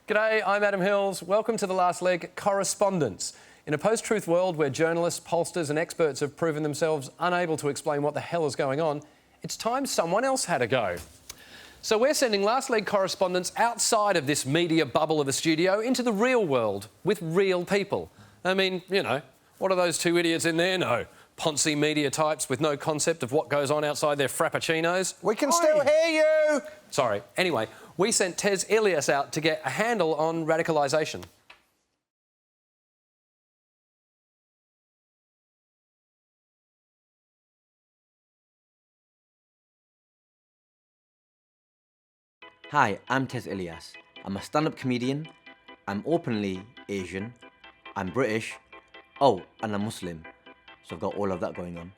G'day, I'm Adam Hills. Welcome to the last leg, Correspondents. In a post-truth world where journalists, pollsters and experts have proven themselves unable to explain what the hell is going on, it's time someone else had a go. So we're sending last leg correspondents outside of this media bubble of a studio into the real world with real people. I mean, you know, what do those two idiots in there know? Ponzi media types with no concept of what goes on outside their frappuccinos. We can still hear you! Sorry. Anyway, we sent Tez Ilyas out to get a handle on radicalisation. Hi, I'm Tez Ilyas. I'm a stand-up comedian, I'm openly Asian, I'm British, oh, and I'm Muslim. So I've got all of that going on.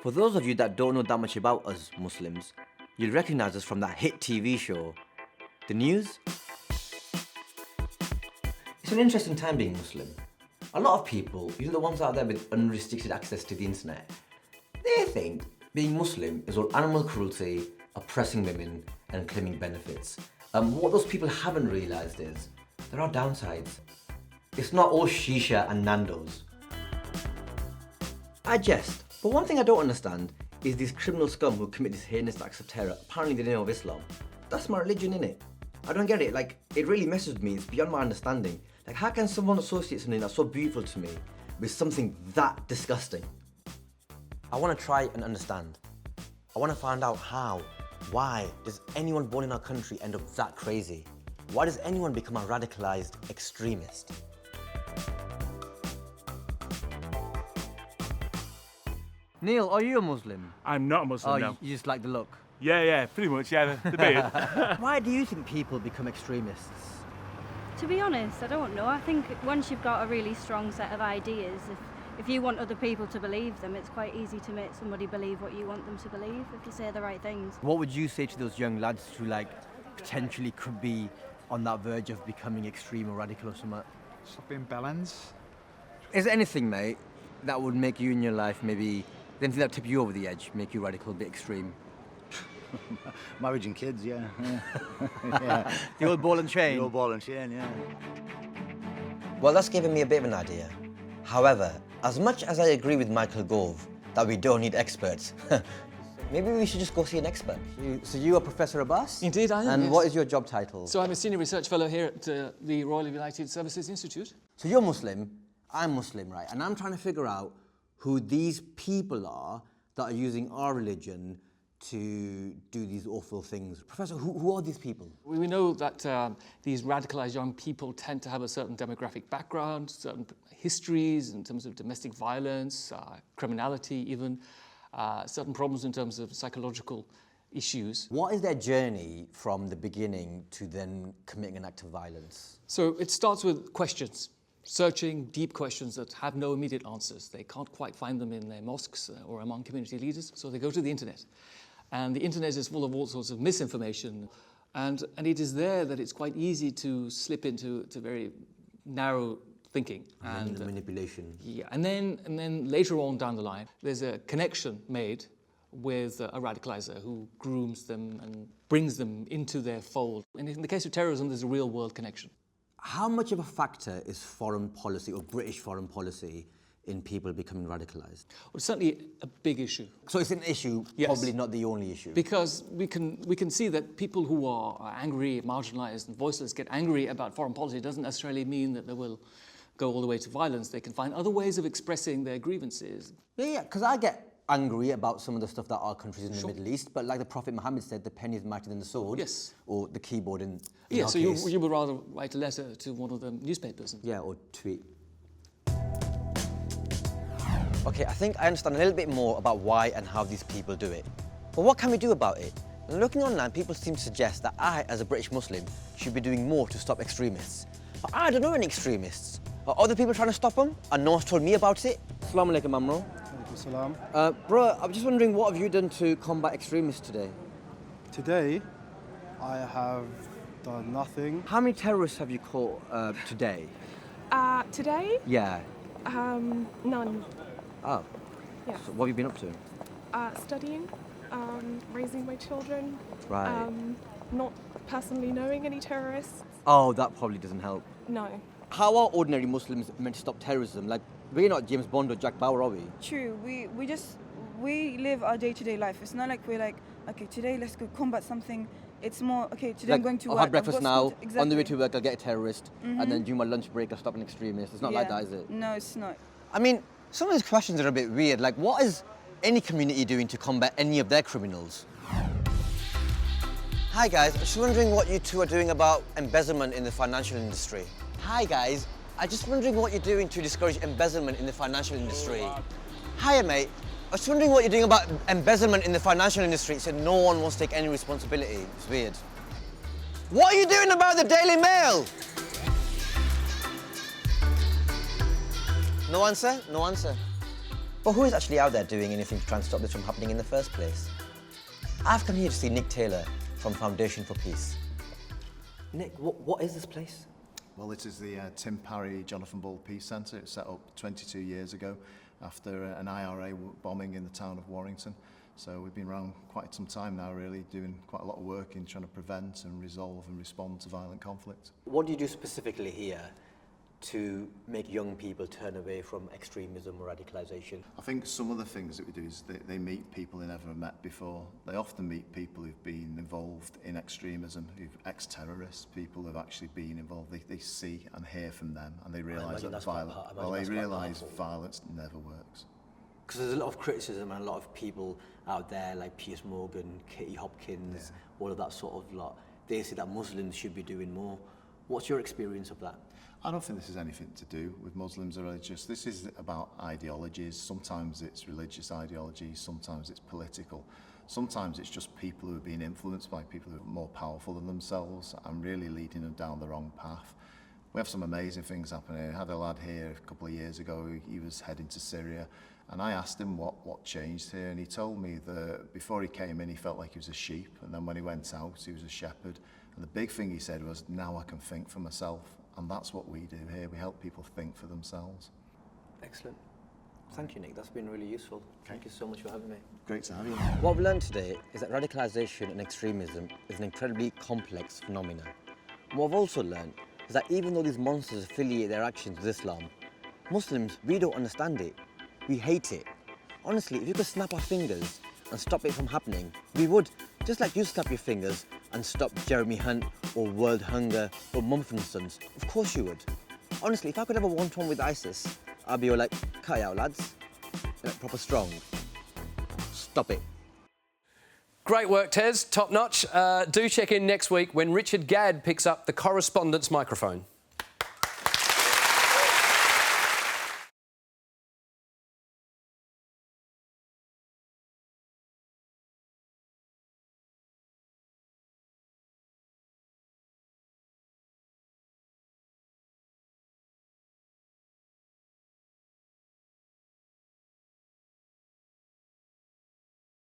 For those of you that don't know that much about us Muslims, you'll recognise us from that hit TV show, The News. It's an interesting time being Muslim. A lot of people, even the ones out there with unrestricted access to the internet, they think being Muslim is all animal cruelty, oppressing women and claiming benefits. What those people haven't realised is there are downsides. It's not all shisha and Nando's. I jest, but one thing I don't understand is these criminal scum who commit this heinous acts of terror, apparently in the name of Islam. That's my religion, innit? I don't get it, like, it really messes with me, it's beyond my understanding. Like, how can someone associate something that's so beautiful to me with something that disgusting? I want to try and understand. I want to find out how, why does anyone born in our country end up that crazy? Why does anyone become a radicalised extremist? Neil, are you a Muslim? I'm not a Muslim, no. You just like the look? Yeah, pretty much, yeah, the beard. Why do you think people become extremists? To be honest, I don't know. I think once you've got a really strong set of ideas, if you want other people to believe them, it's quite easy to make somebody believe what you want them to believe if you say the right things. What would you say to those young lads who, like, potentially could be on that verge of becoming extreme or radical or something? Stop being bellends. Is there anything, mate, that would make you in your life maybe, anything that tip you over the edge, make you radical, a bit extreme? Marriage and kids, yeah. Yeah. The old ball and chain? The old ball and chain, yeah. Well, that's given me a bit of an idea. However, as much as I agree with Michael Gove that we don't need experts, maybe we should just go see an expert. So you are Professor Abbas? Indeed, I am. And yes. what is your job title? So I'm a senior research fellow here at the Royal United Services Institute. So you're Muslim, I'm Muslim, right? And I'm trying to figure out who these people are that are using our religion to do these awful things. Professor, who are these people? We know that these radicalised young people tend to have a certain demographic background, certain histories in terms of domestic violence, criminality even, certain problems in terms of psychological issues. What is their journey from the beginning to then committing an act of violence? So it starts with questions. Searching deep questions that have no immediate answers. They can't quite find them in their mosques or among community leaders, so they go to the internet. And the internet is full of all sorts of misinformation. And it is there that it's quite easy to slip into very narrow thinking. And manipulation. Yeah, and then later on down the line, there's a connection made with a radicalizer who grooms them and brings them into their fold. And in the case of terrorism, there's a real world connection. How much of a factor is foreign policy or British foreign policy in people becoming radicalised? Well, it's certainly a big issue. So it's an issue, yes. Probably not the only issue. Because we can see that people who are angry, marginalised and voiceless get angry about foreign policy. It doesn't necessarily mean that they will go all the way to violence. They can find other ways of expressing their grievances. Yeah, because I get angry about some of the stuff that our countries in the Sure. Middle East, but like the Prophet Muhammad said, the penny is mightier than the sword. Yes. Or the keyboard in Yeah, our so case. you would rather write a letter to one of the newspapers. Yeah, or tweet. Okay, I think I understand a little bit more about why and how these people do it. But what can we do about it? And looking online, people seem to suggest that I, as a British Muslim, should be doing more to stop extremists. But I don't know any extremists. Are other people trying to stop them? And no one's told me about it? Assalamu alaikum, Amro. Salam. Bro, I'm just wondering, what have you done to combat extremists today? Today, I have done nothing. How many terrorists have you caught today? Today? Yeah. None. Oh. Yeah. So what have you been up to? Studying, raising my children. Right. Not personally knowing any terrorists. Oh, that probably doesn't help. No. How are ordinary Muslims meant to stop terrorism? Like, we're not James Bond or Jack Bauer, are we? True. We live our day-to-day life. It's not like we're like, okay, today let's go combat something. It's more, okay, today I'm going to I'll work. have breakfast I've got now, school to- Exactly. on the way to work I'll get a terrorist, and then during my lunch break I'll stop an extremist. It's not like that, is it? No, it's not. I mean, some of these questions are a bit weird. Like, what is any community doing to combat any of their criminals? Hi guys, I was wondering what you two are doing about embezzlement in the financial industry. Hi guys, I'm just wondering what you're doing to discourage embezzlement in the financial industry. Hiya mate, I was wondering what you're doing about embezzlement in the financial industry. It said no one wants to take any responsibility. It's weird. What are you doing about the Daily Mail? No answer? No answer. But who is actually out there doing anything to try and stop this from happening in the first place? I've come here to see Nick Taylor from Foundation for Peace. Nick, what is this place? Well, it is the Tim Parry Jonathan Bull Peace Centre. It was set up 22 years ago after an IRA bombing in the town of Warrington. So we've been around quite some time now, really, doing quite a lot of work in trying to prevent and resolve and respond to violent conflict. What do you do specifically here to make young people turn away from extremism or radicalisation? I think some of the things that we do is they meet people they never met before. They often meet people who've been involved in extremism, ex-terrorists, people who've actually been involved. They see and hear from them, and they realise that violence never works. Because there's a lot of criticism and a lot of people out there like Piers Morgan, Katie Hopkins, all of that sort of lot. They say that Muslims should be doing more. What's your experience of that? I don't think this has anything to do with Muslims or religious. This is about ideologies. Sometimes it's religious ideologies, sometimes it's political. Sometimes it's just people who are being influenced by people who are more powerful than themselves and really leading them down the wrong path. We have some amazing things happening. I had a lad here a couple of years ago, he was heading to Syria, and I asked him what changed here, and he told me that before he came in he felt like he was a sheep, and then when he went out he was a shepherd. And the big thing he said was, now I can think for myself. And that's what we do here. We help people think for themselves. Excellent. Thank you, Nick. That's been really useful. Thank you so much for having me. Great to have you. What we learned today is that radicalisation and extremism is an incredibly complex phenomenon. And what I've also learned is that even though these monsters affiliate their actions with Islam, Muslims, we don't understand it. We hate it. Honestly, if you could snap our fingers and stop it from happening, we would. Just like you snap your fingers and stop Jeremy Hunt or World Hunger or Mumford & Sons. Of course you would. Honestly, if I could have a one-to-one with ISIS, I'd be all like, cut it out, lads. Like, proper strong. Stop it. Great work, Tez. Top notch. Do check in next week when Richard Gadd picks up the Correspondents microphone.